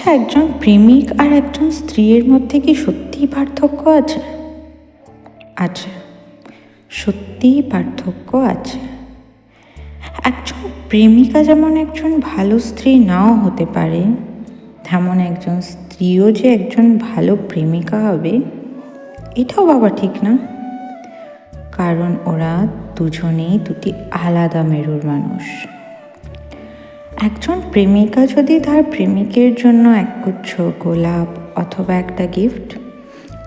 আচ্ছা, একজন প্রেমিক আর একজন স্ত্রীর মধ্যে কি সত্যিই পার্থক্য আছে? আচ্ছা, সত্যিই পার্থক্য আছে। একজন প্রেমিকা যেমন একজন ভালো স্ত্রী নাও হতে পারে, তেমন একজন স্ত্রীও যে একজন ভালো প্রেমিকা হবে এটাও বাবা ঠিক না। কারণ ওরা দুজনেই দুটি আলাদা মেরুর মানুষ। একজন প্রেমিকা যদি তার প্রেমিকের জন্য একগুচ্ছ গোলাপ অথবা একটা গিফট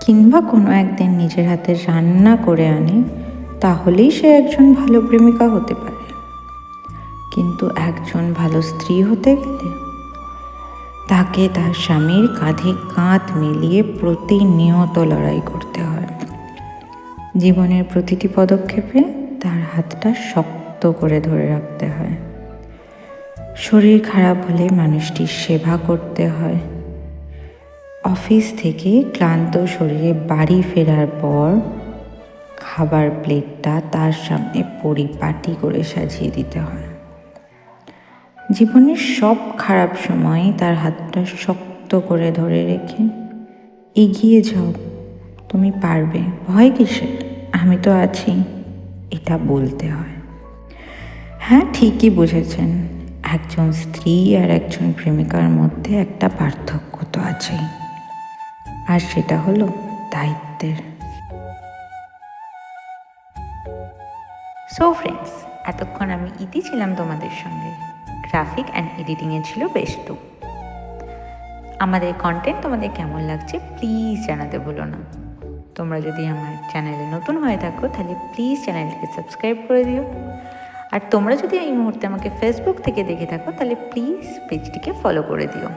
কিংবা কোনো একদিন নিজের হাতে রান্না করে আনে, তাহলেই সে একজন ভালো প্রেমিকা হতে পারে। কিন্তু একজন ভালো স্ত্রী হতে গেলে তাকে তার স্বামীর কাঁধে কাঁধ মিলিয়ে প্রতিনিয়ত লড়াই করতে হয়। জীবনের প্রতিটি পদক্ষেপে তার হাতটা শক্ত করে ধরে রাখতে হয়। শরীর খারাপ হলে মানুষটির সেবা করতে হয়। অফিস থেকে ক্লান্ত শরীরে বাড়ি ফেরার পর খাবার প্লেটটা তার সামনে পরিপাটি করে সাজিয়ে দিতে হয়। জীবনের সব খারাপ সময় তার হাতটা শক্ত করে ধরে রেখে এগিয়ে যাও, তুমি পারবে, ভয় কিসের, আমি তো আছি, এটা বলতে হয়। হ্যাঁ, ঠিকই বুঝেছেন, একজন স্ত্রী আর একজন প্রেমিকার মধ্যে একটা পার্থক্য তো আছেই, আর সেটা হলো দায়িত্বের। সো ফ্রেন্ডস, এতক্ষণ আমি ইতি ছিলাম তোমাদের সঙ্গে। গ্রাফিক অ্যান্ড এডিটিংয়ে ছিল বেষ্টু। আমাদের কন্টেন্ট তোমাদের কেমন লাগছে প্লিজ জানাতে ভুলো না। তোমরা যদি আমার চ্যানেলে নতুন হয়ে থাকো তাহলে প্লিজ চ্যানেলটিকে সাবস্ক্রাইব করে দিও। আর তোমরা যদি এই মুহূর্তে আমাকে ফেসবুক থেকে দেখে থাকো তাহলে প্লিজ পেজটিকে ফলো করে দিও।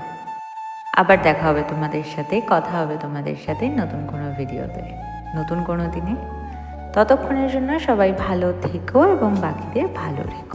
আবার দেখা হবে তোমাদের সাথে, কথা হবে তোমাদের সাথে নতুন কোনো ভিডিওতে, নতুন কোনো দিনে। ততক্ষণের জন্য সবাই ভালো থেকো এবং বাকিদের ভালো রেখো।